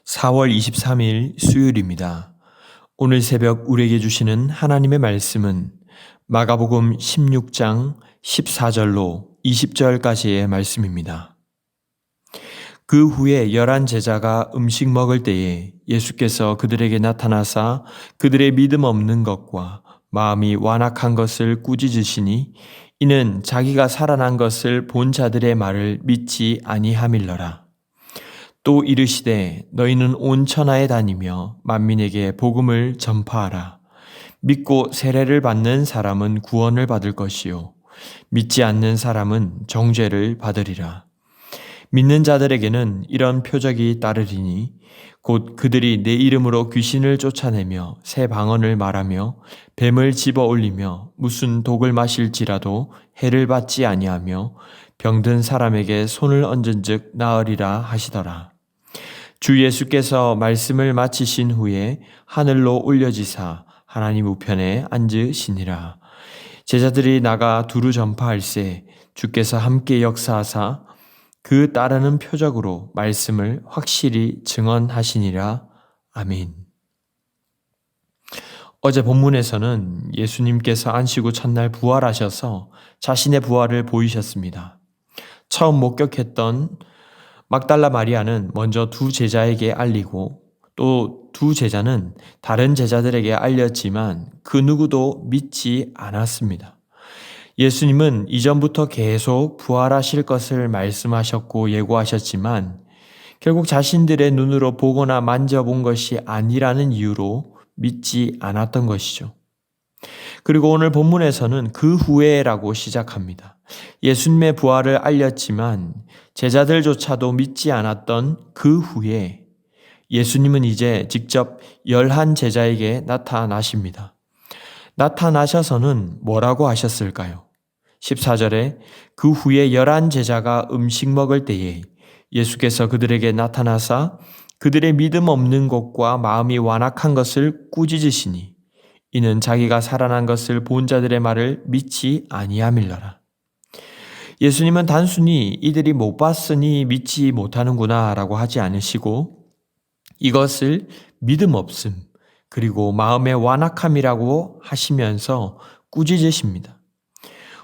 4월 23일 수요일입니다. 오늘 새벽 우리에게 주시는 하나님의 말씀은 마가복음 16장 14절로 20절까지의 말씀입니다. 그 후에 11 제자가 음식 먹을 때에 예수께서 그들에게 나타나사 그들의 믿음 없는 것과 마음이 완악한 것을 꾸짖으시니 이는 자기가 살아난 것을 본 자들의 말을 믿지 아니함일러라. 또 이르시되 너희는 온 천하에 다니며 만민에게 복음을 전파하라. 믿고 세례를 받는 사람은 구원을 받을 것이요 믿지 않는 사람은 정죄를 받으리라. 믿는 자들에게는 이런 표적이 따르리니 곧 그들이 내 이름으로 귀신을 쫓아내며 새 방언을 말하며 뱀을 집어 올리며 무슨 독을 마실지라도 해를 받지 아니하며 병든 사람에게 손을 얹은즉 나으리라 하시더라. 주 예수께서 말씀을 마치신 후에 하늘로 올려지사 하나님 우편에 앉으시니라. 제자들이 나가 두루 전파할세 주께서 함께 역사하사 그 따르는 표적으로 말씀을 확실히 증언하시니라. 아멘. 어제 본문에서는 예수님께서 안식 후 첫날 부활하셔서 자신의 부활을 보이셨습니다. 처음 목격했던 막달라 마리아는 먼저 두 제자에게 알리고 또 두 제자는 다른 제자들에게 알렸지만 그 누구도 믿지 않았습니다. 예수님은 이전부터 계속 부활하실 것을 말씀하셨고 예고하셨지만 결국 자신들의 눈으로 보거나 만져본 것이 아니라는 이유로 믿지 않았던 것이죠. 그리고 오늘 본문에서는 그 후에라고 시작합니다. 예수님의 부활을 알렸지만 제자들조차도 믿지 않았던 그 후에 예수님은 이제 직접 11 제자에게 나타나십니다. 나타나셔서는 뭐라고 하셨을까요? 14절에 그 후에 11 제자가 음식 먹을 때에 예수께서 그들에게 나타나사 그들의 믿음 없는 것과 마음이 완악한 것을 꾸짖으시니 이는 자기가 살아난 것을 본 자들의 말을 믿지 아니함일러라. 예수님은 단순히 이들이 못 봤으니 믿지 못하는구나 라고 하지 않으시고 이것을 믿음 없음 그리고 마음의 완악함이라고 하시면서 꾸짖으십니다.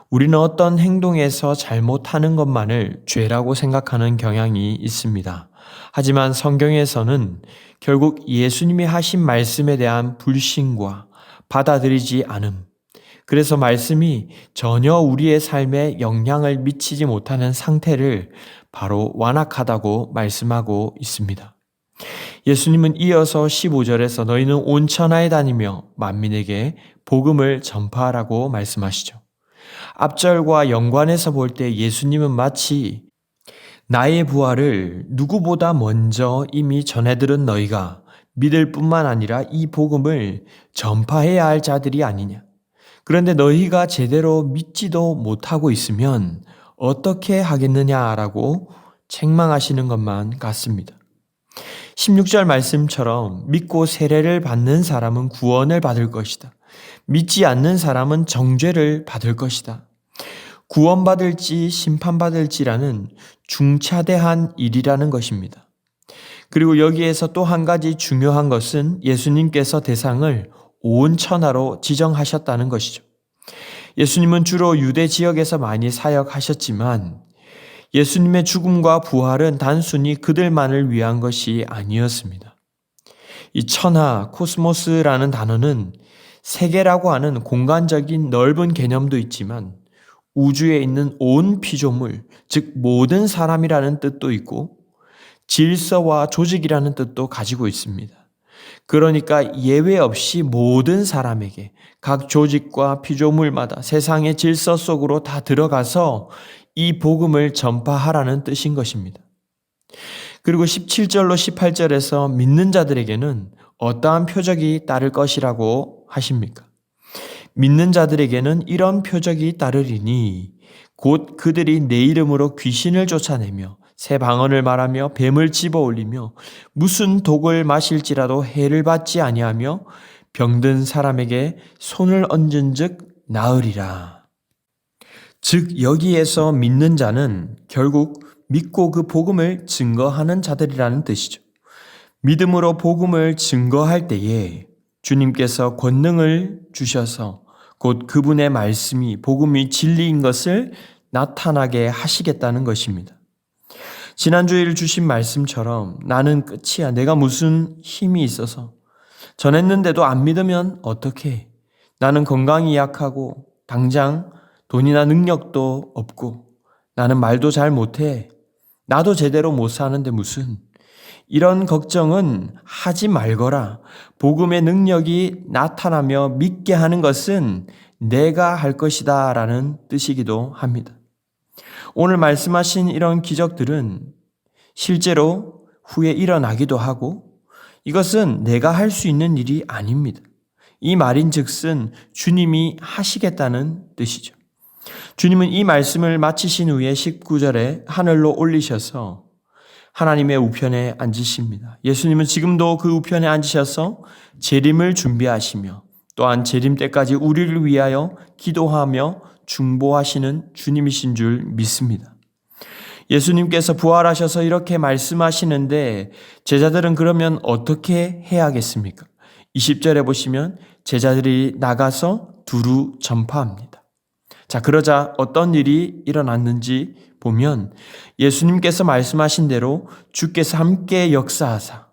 우리는 어떤 행동에서 잘못하는 것만을 죄라고 생각하는 경향이 있습니다. 하지만 성경에서는 결국 예수님이 하신 말씀에 대한 불신과 받아들이지 않음, 그래서 말씀이 전혀 우리의 삶에 영향을 미치지 못하는 상태를 바로 완악하다고 말씀하고 있습니다. 예수님은 이어서 15절에서 너희는 온 천하에 다니며 만민에게 복음을 전파하라고 말씀하시죠. 앞절과 연관해서 볼 때 예수님은 마치 나의 부활을 누구보다 먼저 이미 전해들은 너희가 믿을 뿐만 아니라 이 복음을 전파해야 할 자들이 아니냐. 그런데 너희가 제대로 믿지도 못하고 있으면 어떻게 하겠느냐라고 책망하시는 것만 같습니다. 16절 말씀처럼 믿고 세례를 받는 사람은 구원을 받을 것이다. 믿지 않는 사람은 정죄를 받을 것이다. 구원받을지 심판받을지라는 중차대한 일이라는 것입니다. 그리고 여기에서 또 한 가지 중요한 것은 예수님께서 대상을 온 천하로 지정하셨다는 것이죠. 예수님은 주로 유대 지역에서 많이 사역하셨지만 예수님의 죽음과 부활은 단순히 그들만을 위한 것이 아니었습니다. 이 천하, 코스모스라는 단어는 세계라고 하는 공간적인 넓은 개념도 있지만 우주에 있는 온 피조물, 즉 모든 사람이라는 뜻도 있고 질서와 조직이라는 뜻도 가지고 있습니다. 그러니까 예외 없이 모든 사람에게 각 조직과 피조물마다 세상의 질서 속으로 다 들어가서 이 복음을 전파하라는 뜻인 것입니다. 그리고 17절로 18절에서 믿는 자들에게는 어떠한 표적이 따를 것이라고 하십니까? 믿는 자들에게는 이런 표적이 따르리니 곧 그들이 내 이름으로 귀신을 쫓아내며 새 방언을 말하며 뱀을 집어 올리며 무슨 독을 마실지라도 해를 받지 아니하며 병든 사람에게 손을 얹은즉 나으리라. 즉 여기에서 믿는 자는 결국 믿고 그 복음을 증거하는 자들이라는 뜻이죠. 믿음으로 복음을 증거할 때에 주님께서 권능을 주셔서 곧 그분의 말씀이 복음이 진리인 것을 나타나게 하시겠다는 것입니다. 지난주일 주신 말씀처럼 나는 끝이야. 내가 무슨 힘이 있어서 전했는데도 안 믿으면 어떡해? 나는 건강이 약하고 당장 돈이나 능력도 없고 나는 말도 잘 못해. 나도 제대로 못 사는데 무슨. 이런 걱정은 하지 말거라. 복음의 능력이 나타나며 믿게 하는 것은 내가 할 것이다 라는 뜻이기도 합니다. 오늘 말씀하신 이런 기적들은 실제로 후에 일어나기도 하고 이것은 내가 할 수 있는 일이 아닙니다. 이 말인즉슨 주님이 하시겠다는 뜻이죠. 주님은 이 말씀을 마치신 후에 19절에 하늘로 올리셔서 하나님의 우편에 앉으십니다. 예수님은 지금도 그 우편에 앉으셔서 재림을 준비하시며 또한 재림 때까지 우리를 위하여 기도하며 중보하시는 주님이신 줄 믿습니다. 예수님께서 부활하셔서 이렇게 말씀하시는데 제자들은 그러면 어떻게 해야겠습니까? 20절에 보시면 제자들이 나가서 두루 전파합니다. 자, 그러자 어떤 일이 일어났는지 보면 예수님께서 말씀하신 대로 주께서 함께 역사하사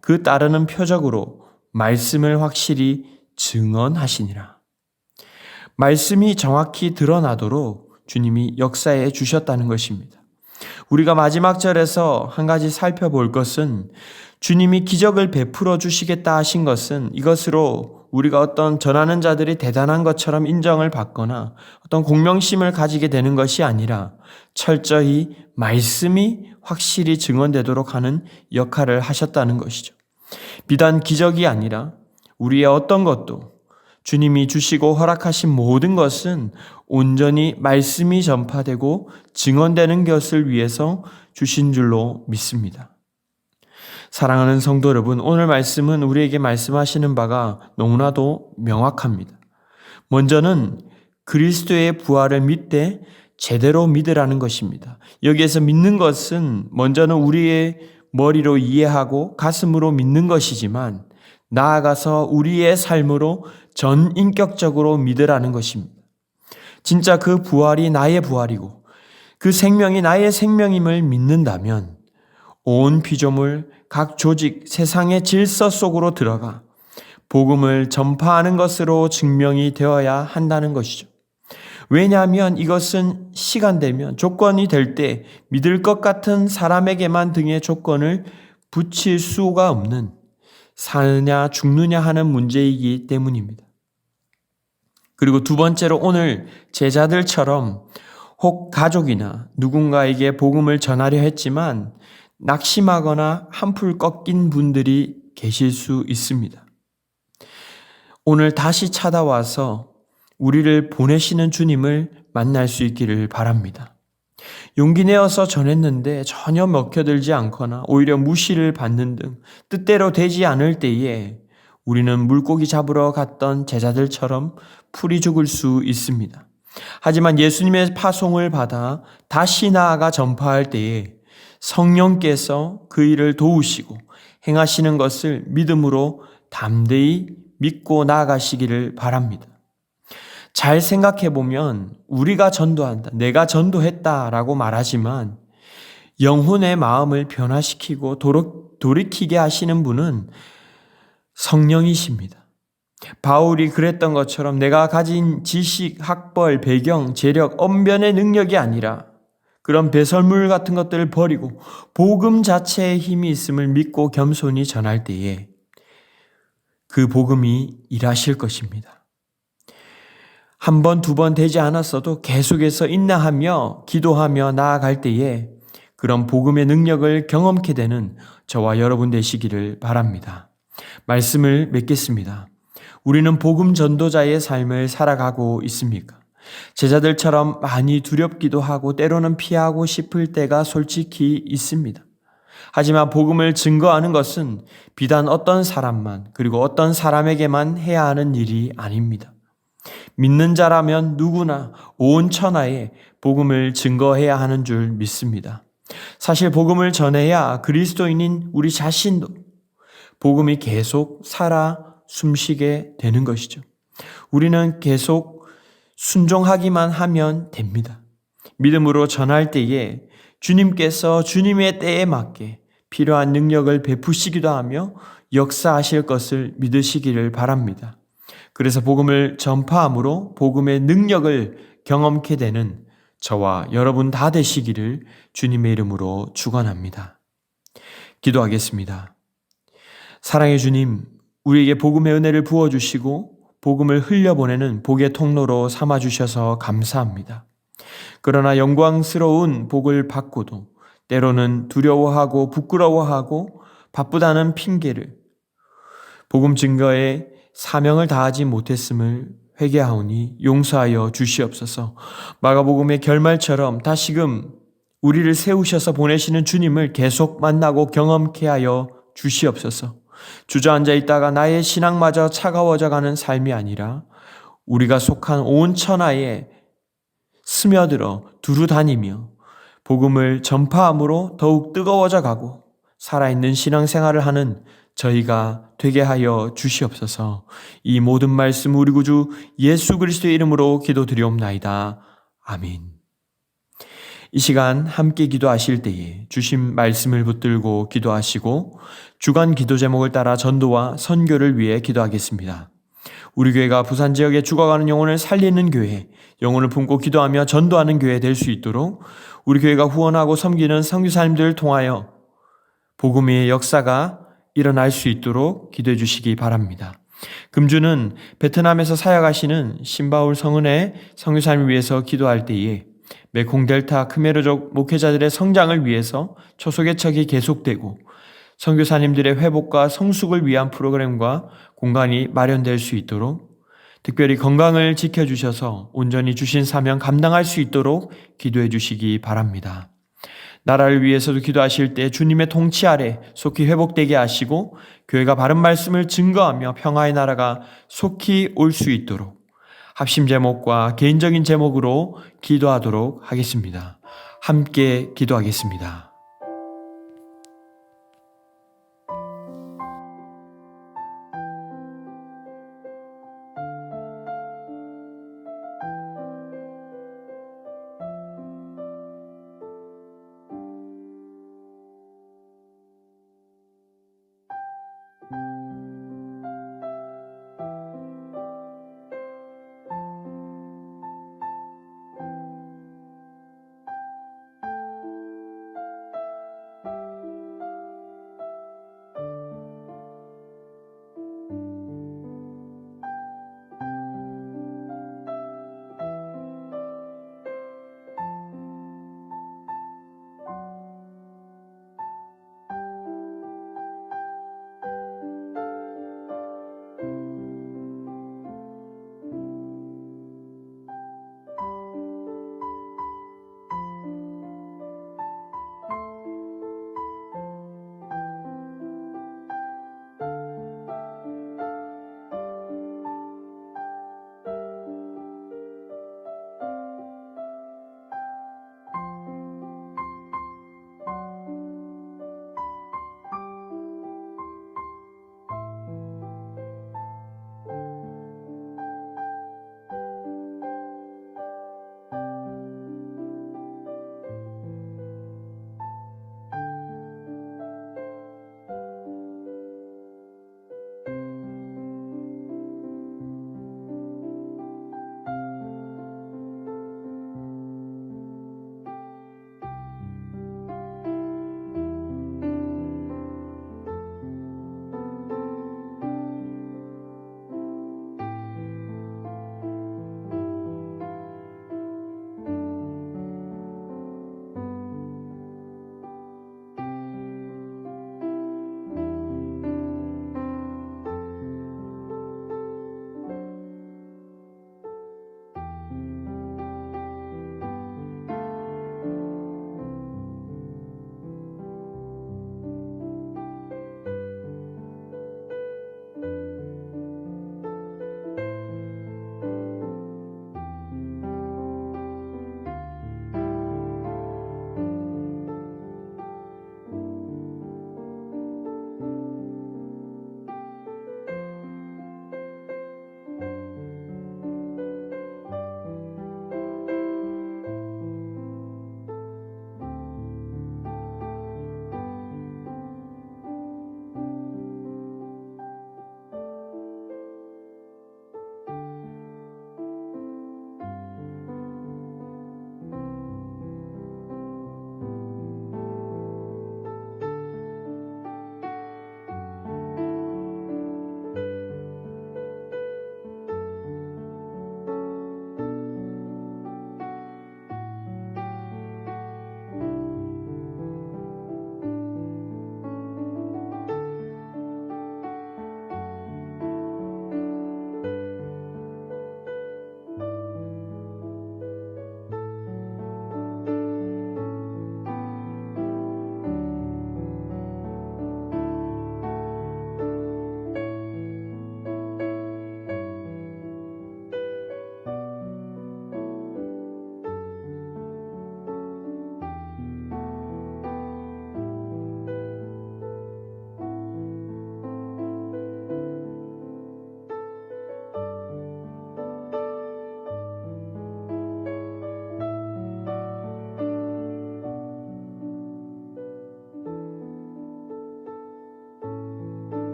그 따르는 표적으로 말씀을 확실히 증언하시니라. 말씀이 정확히 드러나도록 주님이 역사해 주셨다는 것입니다. 우리가 마지막 절에서 한 가지 살펴볼 것은 주님이 기적을 베풀어 주시겠다 하신 것은 이것으로 우리가 어떤 전하는 자들이 대단한 것처럼 인정을 받거나 어떤 공명심을 가지게 되는 것이 아니라 철저히 말씀이 확실히 증언되도록 하는 역할을 하셨다는 것이죠. 비단 기적이 아니라 우리의 어떤 것도 주님이 주시고 허락하신 모든 것은 온전히 말씀이 전파되고 증언되는 것을 위해서 주신 줄로 믿습니다. 사랑하는 성도 여러분, 오늘 말씀은 우리에게 말씀하시는 바가 너무나도 명확합니다. 먼저는 그리스도의 부활을 믿되 제대로 믿으라는 것입니다. 여기에서 믿는 것은 먼저는 우리의 머리로 이해하고 가슴으로 믿는 것이지만 나아가서 우리의 삶으로 전인격적으로 믿으라는 것입니다. 진짜 그 부활이 나의 부활이고 그 생명이 나의 생명임을 믿는다면 온 피조물, 각 조직, 세상의 질서 속으로 들어가 복음을 전파하는 것으로 증명이 되어야 한다는 것이죠. 왜냐하면 이것은 시간 되면 조건이 될 때 믿을 것 같은 사람에게만 등의 조건을 붙일 수가 없는 사느냐 죽느냐 하는 문제이기 때문입니다. 그리고 두 번째로 오늘 제자들처럼 혹 가족이나 누군가에게 복음을 전하려 했지만 낙심하거나 한풀 꺾인 분들이 계실 수 있습니다. 오늘 다시 찾아와서 우리를 보내시는 주님을 만날 수 있기를 바랍니다. 용기 내어서 전했는데 전혀 먹혀들지 않거나 오히려 무시를 받는 등 뜻대로 되지 않을 때에 우리는 물고기 잡으러 갔던 제자들처럼 풀이 죽을 수 있습니다. 하지만 예수님의 파송을 받아 다시 나아가 전파할 때에 성령께서 그 일을 도우시고 행하시는 것을 믿음으로 담대히 믿고 나아가시기를 바랍니다. 잘 생각해 보면 우리가 전도한다, 내가 전도했다라고 말하지만 영혼의 마음을 변화시키고 돌이키게 하시는 분은 성령이십니다. 바울이 그랬던 것처럼 내가 가진 지식, 학벌, 배경, 재력, 언변의 능력이 아니라 그런 배설물 같은 것들을 버리고 복음 자체의 힘이 있음을 믿고 겸손히 전할 때에 그 복음이 일하실 것입니다. 한 번, 두 번 되지 않았어도 계속해서 인내하며 기도하며 나아갈 때에 그런 복음의 능력을 경험케 되는 저와 여러분 되시기를 바랍니다. 말씀을 맺겠습니다. 우리는 복음 전도자의 삶을 살아가고 있습니까? 제자들처럼 많이 두렵기도 하고 때로는 피하고 싶을 때가 솔직히 있습니다. 하지만 복음을 증거하는 것은 비단 어떤 사람만 그리고 어떤 사람에게만 해야 하는 일이 아닙니다. 믿는 자라면 누구나 온 천하에 복음을 증거해야 하는 줄 믿습니다. 사실 복음을 전해야 그리스도인인 우리 자신도 복음이 계속 살아 숨쉬게 되는 것이죠. 우리는 계속 순종하기만 하면 됩니다. 믿음으로 전할 때에 주님께서 주님의 때에 맞게 필요한 능력을 베푸시기도 하며 역사하실 것을 믿으시기를 바랍니다. 그래서 복음을 전파함으로 복음의 능력을 경험케 되는 저와 여러분 다 되시기를 주님의 이름으로 축원합니다. 기도하겠습니다. 사랑의 주님, 우리에게 복음의 은혜를 부어주시고 복음을 흘려보내는 복의 통로로 삼아주셔서 감사합니다. 그러나 영광스러운 복을 받고도 때로는 두려워하고 부끄러워하고 바쁘다는 핑계를 복음 증거에 사명을 다하지 못했음을 회개하오니 용서하여 주시옵소서. 마가복음의 결말처럼 다시금 우리를 세우셔서 보내시는 주님을 계속 만나고 경험케 하여 주시옵소서. 주저앉아 있다가 나의 신앙마저 차가워져가는 삶이 아니라 우리가 속한 온 천하에 스며들어 두루 다니며 복음을 전파함으로 더욱 뜨거워져 가고 살아있는 신앙생활을 하는 저희가 되게 하여 주시옵소서. 이 모든 말씀 우리 구주 예수 그리스도의 이름으로 기도드리옵나이다. 아멘. 이 시간 함께 기도하실 때에 주신 말씀을 붙들고 기도하시고 주간 기도 제목을 따라 전도와 선교를 위해 기도하겠습니다. 우리 교회가 부산 지역에 죽어가는 영혼을 살리는 교회, 영혼을 품고 기도하며 전도하는 교회 될 수 있도록 우리 교회가 후원하고 섬기는 선교사님들을 통하여 복음의 역사가 일어날 수 있도록 기도해 주시기 바랍니다. 금주는 베트남에서 사역하시는 신바울 성은의 선교사님을 위해서 기도할 때에 메콩 델타 크메르족 목회자들의 성장을 위해서 초소개척이 계속되고 선교사님들의 회복과 성숙을 위한 프로그램과 공간이 마련될 수 있도록 특별히 건강을 지켜주셔서 온전히 주신 사명 감당할 수 있도록 기도해 주시기 바랍니다. 나라를 위해서도 기도하실 때 주님의 통치 아래 속히 회복되게 하시고 교회가 바른 말씀을 증거하며 평화의 나라가 속히 올 수 있도록 합심 제목과 개인적인 제목으로 기도하도록 하겠습니다. 함께 기도하겠습니다.